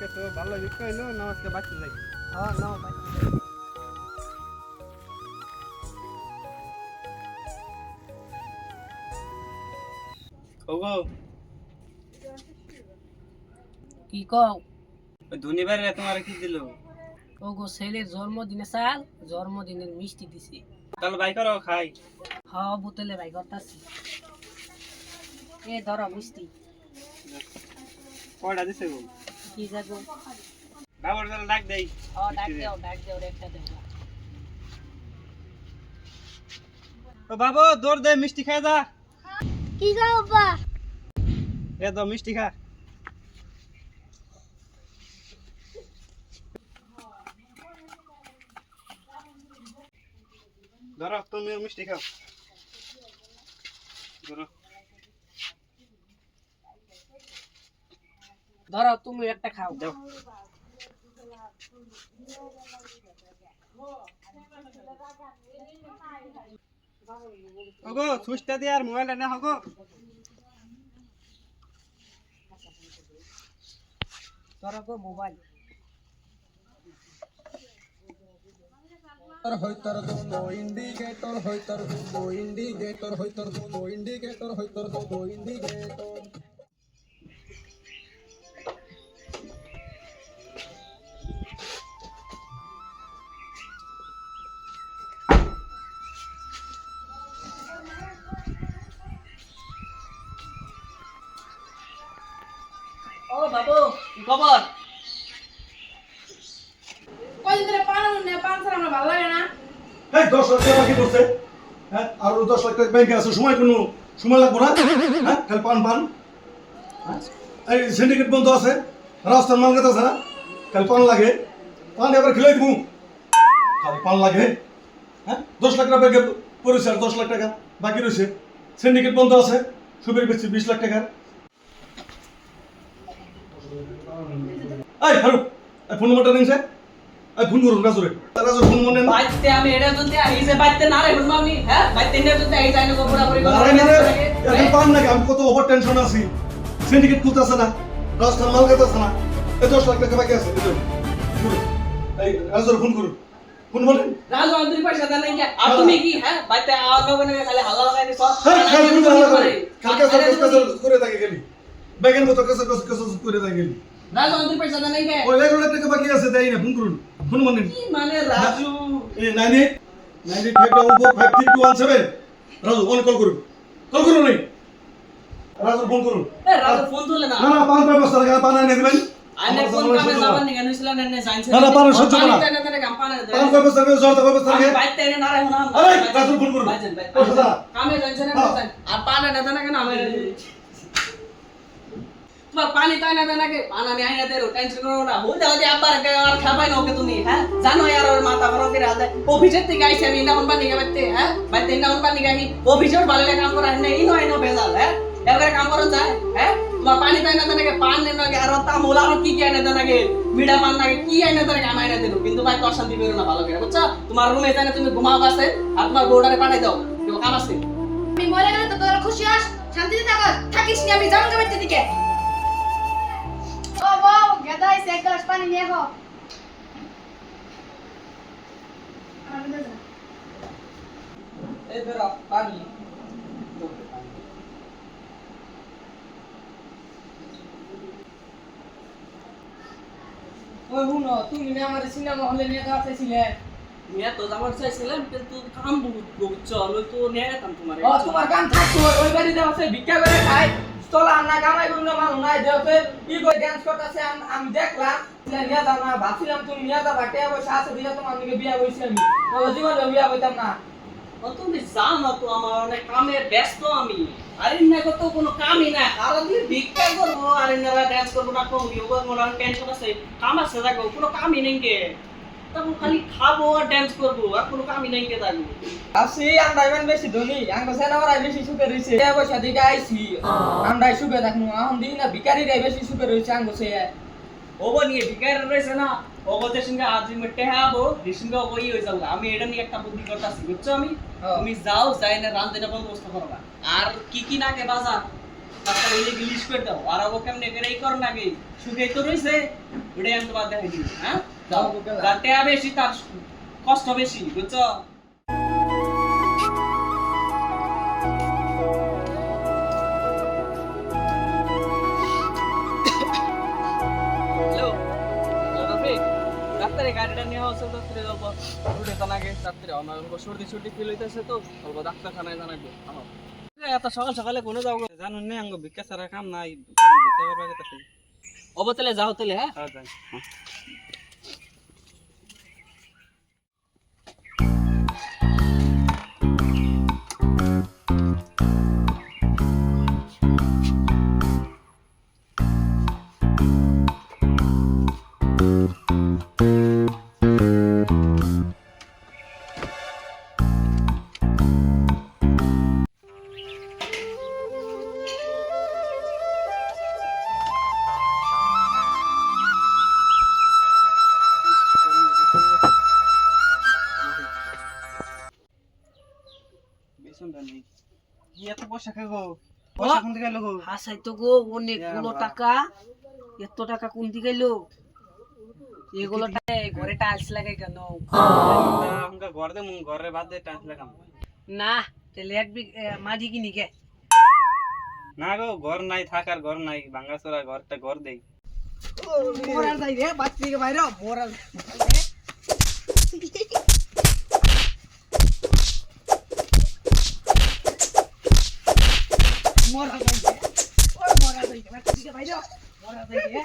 আজকে তো ভালো বিক্রি হইলো না আজকে বাঁচতে যাই। হ্যাঁ নাও ভাই ওগো কি কও ওই ধনী বাইরে তোমার কি দিল? ও গো ছেলের জন্মদিনে চাল জন্মদিনের মিষ্টি দিছি। তাহলে বাই করো খাই। হ্যাঁ বোতলে ভাই করতাছি। এ ধরো মিষ্টি। কয়টা দিছে গো? কি যাবো? বাবার তাহলে ডাক দেই। ও ডাক দাও একটা দেও। ও বাবু দৌড় দে মিষ্টি খাই যা। কি গো বাবা? এ দাও মিষ্টি খা। ধরো তুমি মিষ্টি খাও। ধরো ধরো তুমি একটা খাও। দাও। ওগো সুস্টা দিয়ে আর মোবাইল না হগো। ধরো গো মোবাইল। होइतर दो इंडिकेटर होइतर दो इंडिकेटर होइतर दो इंडिकेटर होइतर दो इंडिकेटर ও বাবু কি খবর? কয়দিন ধরে পান না পান ছাড়া আমার ভালো লাগে না। এই 10 লাখ টাকা কি করছে হ্যাঁ আর 10 লাখ টাকা ব্যাংকে আছে সময় কোনো সময় লাগবে না হ্যাঁ খালি পান পান হ্যাঁ? এই সিন্ডিকেট বন্ধ আছে রাস্তার মাল গেছে না খালি পান লাগে পান এবার খেলাই দিব খালি পান লাগে হ্যাঁ 10 লাখ টাকা ব্যাংকে পড়েছে আর 10 লাখ টাকা বাকি রয়েছে সিন্ডিকেট বন্ধ আছে সুবির বেশি 20 লাখ টাকা এই ফারুক এই ফোন নাম্বারটা নিছে এই ফোন করুন রাজুরে রাজুর ফোন মনে না বাইতে আমি এটা যদি আইছে বাইতে না রে হুনমা আমি হ্যাঁ বাইতে না যদি আই যাই না গো পুরা পুরি এখন পান নাকি আমি কত ওভার টেনশন আছি সিন্ডিকেট খুলতেছে না রাস্তার মাল গেতেছে না এই 10 লাখ টাকা বাকি আছে এই রাজুর ফোন করুন ফোন বলেন রাজু আন্তরিক পয়সা দেন নাই আর তুমি কি হ্যাঁ বাইতে আওয়াজ হবে না খালি হাল্লা লাগাই দিছ কালকে করে থাকে গেলি বেগেন মতো কাছে করে থাকে গেলি রাজু আন্তরিক পয়সা দেন নাই ওই 1 লাখ টাকা বাকি আছে দেই না ফোন করুন ফোন বলেন কি মানে রাজু এই 98 রাজু অন কল করুন নাই রাজু ফোন করুন এ রাজু ফোন তুলে না না না পান ব্যবস্থা লাগে পান এনে দিবেন আইনে ফোন কামে যাবার নি কেন ছিলেন না জানছে না, না, পারে, সহ্য করা। না কাম পানে দে পান ব্যবস্থা লাগে জড়তা ব্যবস্থা লাগে বাইতে না রে হুনা আরে রাজু ফোন করুন কামে জানছে না আর পানে না দেনা কেন আমি তোমার পানি তাই না দেনা কে পান আমি আইনা দেরো টেনশন করো না হই দাও যে আবার আর খাবাই না ওকে তুমি হ্যাঁ জানো यार ওর মাথা গরম করে আদে অফিসের থেকে আইছে আমি না পানি গাইতে হ্যাঁ বাইতে না পানি গাই অফিসের ভালো কাম করা না ইনো আইনো বেজাল হ্যাঁ এবারে কাম করন যায় হ্যাঁ তোমার পানি তাই না দেনা কে পান নেন না আর তা মোলা আর কি কি আইনা দেনা কে মিডা পান না কি আইনা দেনা কে আমি আইনা দেব কিন্তু ভাই তোর শান্তি বেরো না ভালো করে বুঝছো তোমার রুমে যাই না তুমি ঘুমাও আছে আর তোমার বউডারে পাঠাই দাও কেউ কাম আছে আমি মরে গেলে তো তোরা খুশি হস শান্তিতে থাকিস নি আমি যাম গাবের দিকে। ও বউ গেদা এসে এক গ্লাস পানি নিয়ে আহ। এই ধরো পানি ওই হুনো তুমি না আমার সিনেমা হলে নিয়ে যাওয়া চাইছিলে নিয়ে তো যাওয়ার চাইছিলাম কিন্তু কাম বহুত চলো তো নিয়ে যেতাম তোমার ও তোমার কাম থাকতো ওই বাড়ি দেওয়া আছে ভিক্ষা করে খাই চলা না কামাই করি না মানুষ নাই দেওতে ই করে ডান্স করতেছে আমি দেখলাম নিয়ে যাও না ভাবছিলাম তুমি নিয়ে যাবা কে বসে আছে দিয়ে তোমার দিকে বিয়া হইছি আমি তো জীবনে বিয়া হইতাম না ও তুমি জানো তো আমার অনেক কামে ব্যস্ত আমি আরে না তো কোনো কামই না আর আমি ভিক্ষা করবো আর না ডান্স করবো না কোন ইয়োগা মোরা টেনশন আছে কাম আছে দেখো কোনো কামই নেই কে তখন খালি খাবো আর ডান্স করবো আর কোনো কামই নেই কে দেখো আসি আমরা ইমান বেশি ধনী আঙ্গো সেনাওয়ারা বেশি সুখে রইছে এ পয়সা দিকে আইছি আমরা সুখে দেখমু এখন দিই না ভিখারিরাই বেশি সুখে রইছে আঙ্গো সে ওবো নিয়ে ভিখারি রইছে না ওগোদের সঙ্গে আজ মিটে হাবো দিসঙ্গে ওই হই যাবো আমি এটা নিয়ে একটা বুদ্ধি করতেছি বুঝছো আমি তুমি যাও যাই না রান্না বন্ধ ব্যবস্থা করবা আর কি কি নাকে বাজার ডাক্তার এই যে লিস্ট করে দাও আর ও কেমনে করে এই করো নাকি সুখেই তো রইছে ওটাই আমি তোমার দেখাই দিই হ্যাঁ দাও যার টাকা বেশি তার কষ্ট বেশি বুঝছো হ্যালো রফিক ডাক্তারের গাড়িটা নিয়ে হচ্ছে ডাক্তারে যাবো উঠে তো নাকি ডাক্তারে আমার সর্দি সর্দি ফিল হইতেছে তো বলবো ডাক্তারখানায় জানাবো এত সকাল সকালে কোনে যাবো জানুন নে আঙ্গ ভিক্ষা ছাড়া কাম নাই কাম ভিক্ষা করবা গেতাছে অবতলে যাও তাহলে হ্যাঁ যাই কি এত পয়সা খাগো পয়সা কোন দিকে লগো হাসাই তো গো অনেকগুলো টাকা এত টাকা কোন দিকে গেলো এগুলো ঘরে টাইলস লাগাই কেন আমগা ঘর দে মুং ঘরে বাদ দে টাইম লাগাম না তাহলে এক মাঝি কিনি কে না গো ঘর নাই থাকার ঘর নাই ভাঙ্গাচোরা ঘরটা ঘর দেই মোরাল যাই রে বাচ্চি কে বাইরে মোরাল মোরাল যাই রে ওই মোরাল যাই রে বাচ্চি কে বাইরে মোরাল যাই রে